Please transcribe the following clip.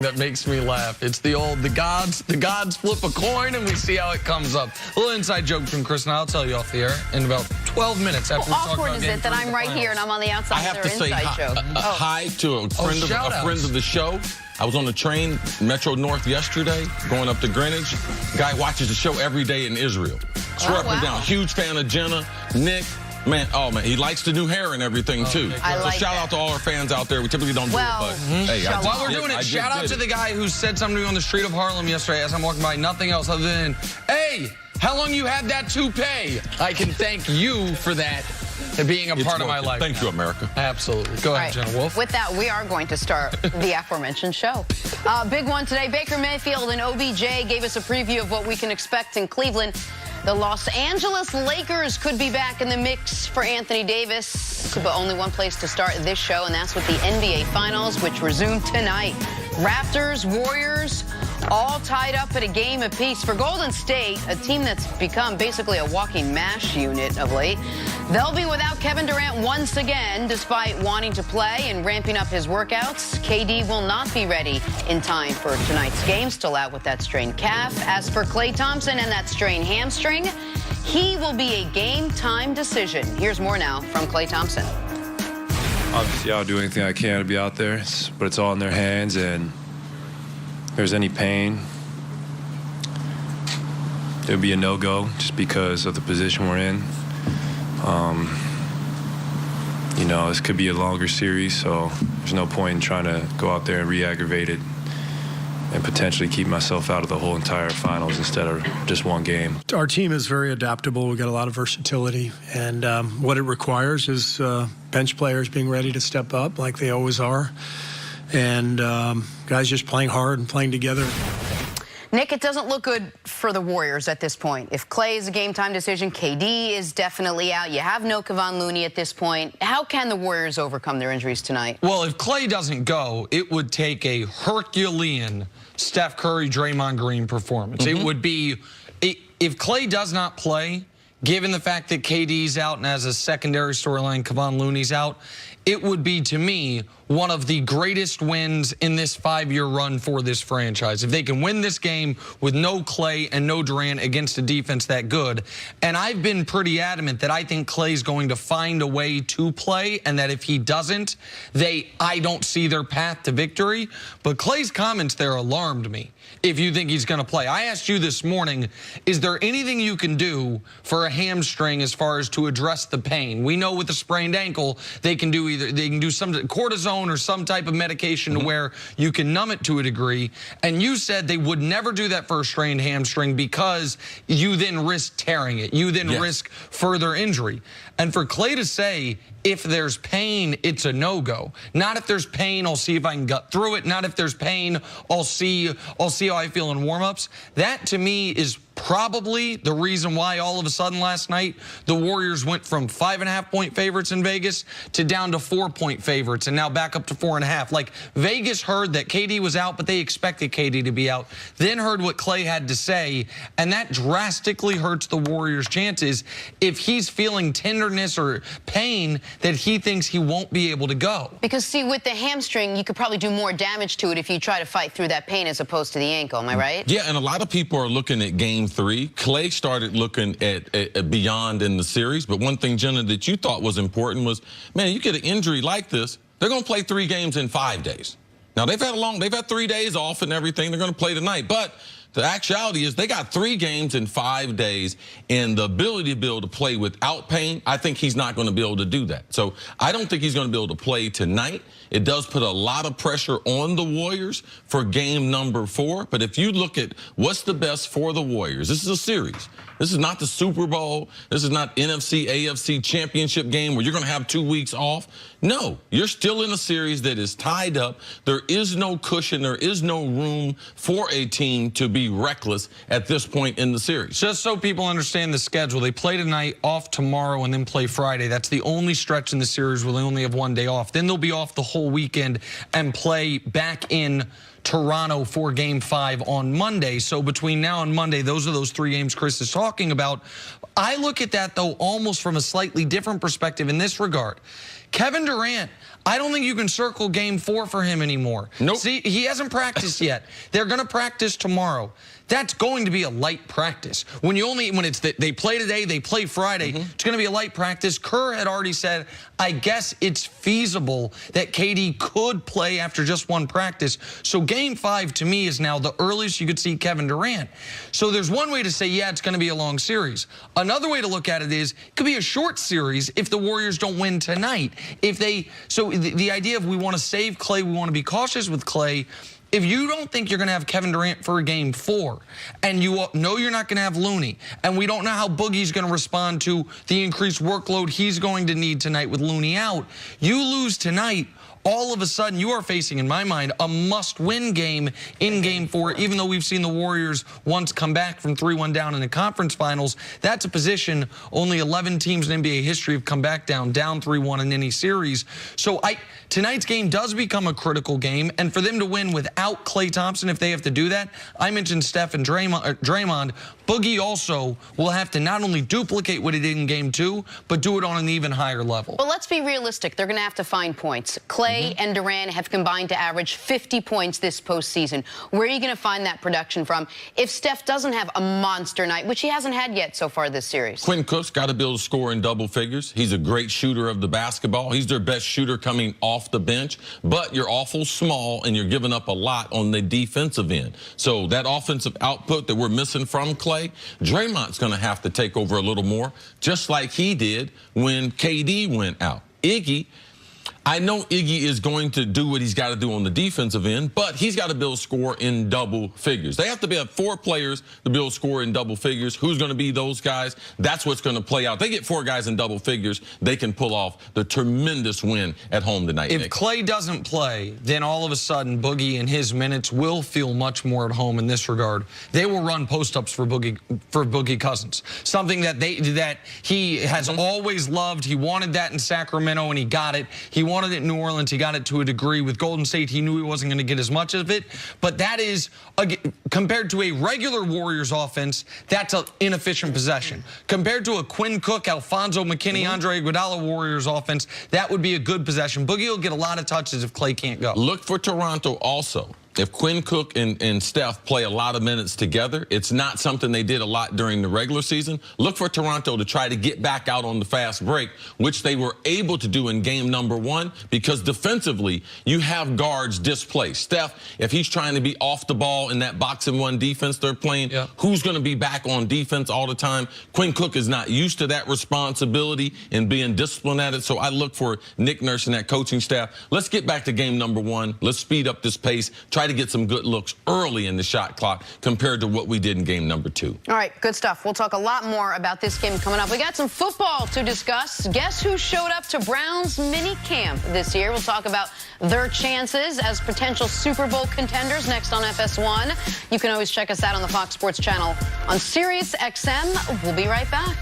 that makes me laugh. It's the gods flip a coin and we see how it comes up. A little inside joke from Cris, and I'll tell you off the air in about 12 minutes after we talk about awkward is it that I'm right here and I'm on the outside? I have to say hi to a friend of the show. I was on the train, Metro North yesterday, going up to Greenwich. Guy watches the show every day in Israel. Swear up and down. Huge fan of Jenna, Nick. Man, he likes the new hair and everything, too. So shout out to all our fans out there. We typically don't do it, but hey. While we're doing it, shout out to the guy who said something to me on the street of Harlem yesterday as I'm walking by. Nothing else other than, hey, how long you had that toupee? I can thank you for that. Being a part of my life. Thank you, America. Absolutely. Go ahead, Jenna Wolf. With that, we are going to start the aforementioned show. Big one today. Baker Mayfield and OBJ gave us a preview of what we can expect in Cleveland. The Los Angeles Lakers could be back in the mix for Anthony Davis, but only one place to start this show, and that's with the NBA Finals, which resume tonight. Raptors, Warriors, all tied up at a game apiece. For Golden State, a team that's become basically a walking MASH unit of late, they'll be without Kevin Durant once again, despite wanting to play and ramping up his workouts. KD will not be ready in time for tonight's game, still out with that strained calf. As for Klay Thompson and that strained hamstring, he will be a game-time decision. Here's more now from Klay Thompson. Obviously, I'll do anything I can to be out there, but it's all in their hands, and if there's any pain, it'll be a no-go just because of the position we're in. You know, this could be a longer series, so there's no point in trying to go out there and re-aggravate it and potentially keep myself out of the whole entire finals instead of just one game. Our team is very adaptable. We've got a lot of versatility, and what it requires is bench players being ready to step up like they always are, and guys just playing hard and playing together. Nick, it doesn't look good for the Warriors at this point. If Klay is a game-time decision, KD is definitely out. You have no Kevon Looney at this point. How can the Warriors overcome their injuries tonight? Well, if Klay doesn't go, it would take a Herculean Steph Curry, Draymond Green performance. It would be, if Klay does not play, given the fact that KD's out and as a secondary storyline, Kevon Looney's out, it would be, to me, one of the greatest wins in this 5-year run for this franchise. If they can win this game with no Klay and no Durant against a defense that good. And I've been pretty adamant that I think Klay's going to find a way to play, and that if he doesn't, I don't see their path to victory. But Klay's comments there alarmed me. If you think he's going to play. I asked you this morning, is there anything you can do for a hamstring as far as to address the pain? We know with a sprained ankle, they can do some cortisone or some type of medication to where you can numb it to a degree. And you said they would never do that for a strained hamstring because you then risk tearing it. You then risk further injury. And for Klay to say, if there's pain, it's a no-go. Not if there's pain, I'll see if I can gut through it. Not if there's pain, I'll see how I feel in warm-ups. That, to me, is probably the reason why all of a sudden last night the Warriors went from 5.5-point favorites in Vegas to down to 4-point favorites and now back up to 4.5. Like, Vegas heard that KD was out, but they expected KD to be out. Then heard what Klay had to say, and that drastically hurts the Warriors' chances if he's feeling tenderness or pain that he thinks he won't be able to go. Because, see, with the hamstring, you could probably do more damage to it if you try to fight through that pain as opposed to the ankle. Am I right? Yeah, and a lot of people are looking at Game 3. Klay started looking at beyond in the series, but one thing, Jenna, that you thought was important was, man, you get an injury like this, they're going to play 3 games in 5 days. Now, they've had 3 days off and everything. They're going to play tonight, but the actuality is they got 3 games in 5 days, and the ability to be able to play without pain, I think he's not going to be able to do that. So I don't think he's going to be able to play tonight. It does put a lot of pressure on the Warriors for game number 4. But if you look at what's the best for the Warriors, this is a series. This is not the Super Bowl. This is not NFC, AFC championship game where you're going to have 2 weeks off. No, you're still in a series that is tied up. There is no cushion. There is no room for a team to be reckless at this point in the series. Just so people understand the schedule, they play tonight, off tomorrow, and then play Friday. That's the only stretch in the series where they only have 1 day off. Then they'll be off the whole weekend and play back in Toronto for Game 5 on Monday. So between now and Monday, those are those 3 games Cris is talking about. I look at that, though, almost from a slightly different perspective in this regard. Kevin Durant, I don't think you can circle Game 4 for him anymore. Nope. See, he hasn't practiced yet. They're going to practice tomorrow. That's going to be a light practice. When it's they play today, they play Friday, it's going to be a light practice. Kerr had already said, I guess it's feasible that KD could play after just one practice. So Game 5 to me is now the earliest you could see Kevin Durant. So there's one way to say, yeah, it's going to be a long series. Another way to look at it is it could be a short series if the Warriors don't win tonight. So the idea of we want to save Clay, we want to be cautious with Clay. If you don't think you're going to have Kevin Durant for Game 4, and you know you're not going to have Looney, and we don't know how Boogie's going to respond to the increased workload he's going to need tonight with Looney out, you lose tonight, all of a sudden you are facing, in my mind, a must-win game in Game 4, even though we've seen the Warriors once come back from 3-1 down in the conference finals. That's a position only 11 teams in NBA history have come back down 3-1 in any series. So tonight's game does become a critical game, and for them to win without Klay Thompson, if they have to do that, I mentioned Steph and Draymond. Boogie also will have to not only duplicate what he did in Game 2, but do it on an even higher level. Well, let's be realistic. They're going to have to find points. Klay and Durant have combined to average 50 points this postseason. Where are you going to find that production from if Steph doesn't have a monster night, which he hasn't had yet so far this series? Quinn Cook's got to be able to score in double figures. He's a great shooter of the basketball. He's their best shooter coming off the bench, but you're awful small and you're giving up a lot on the defensive end. So that offensive output that we're missing from Klay, Draymond's going to have to take over a little more, just like he did when KD went out. I know Iggy is going to do what he's got to do on the defensive end, but he's got to be able to score in double figures. They have to have 4 players to be able to score in double figures. Who's going to be those guys? That's what's going to play out. They get 4 guys in double figures, they can pull off the tremendous win at home tonight. If Klay doesn't play, then all of a sudden Boogie and his minutes will feel much more at home in this regard. They will run post-ups for Boogie Cousins, something that he has always loved. He wanted that in Sacramento, and he got it. He wanted it in New Orleans. He got it to a degree. With Golden State, he knew he wasn't going to get as much of it. But that is, compared to a regular Warriors offense, that's an inefficient possession. Compared to a Quinn Cook, Alfonso McKinney, Andre Iguodala Warriors offense, that would be a good possession. Boogie will get a lot of touches if Klay can't go. Look for Toronto also. If Quinn Cook and Steph play a lot of minutes together, it's not something they did a lot during the regular season. Look for Toronto to try to get back out on the fast break, which they were able to do in game number 1, because defensively, you have guards displaced. Steph, if he's trying to be off the ball in that box-and-one defense they're playing, who's going to be back on defense all the time? Quinn Cook is not used to that responsibility and being disciplined at it, so I look for Nick Nurse and that coaching staff. Let's get back to game number 1. Let's speed up this pace. Try to get some good looks early in the shot clock compared to what we did in game number 2. All right, good stuff. We'll talk a lot more about this game coming up. We got some football to discuss. Guess who showed up to Browns mini camp this year? We'll talk about their chances as potential Super Bowl contenders next on FS1. You can always check us out on the Fox Sports channel on Sirius XM. We'll be right back.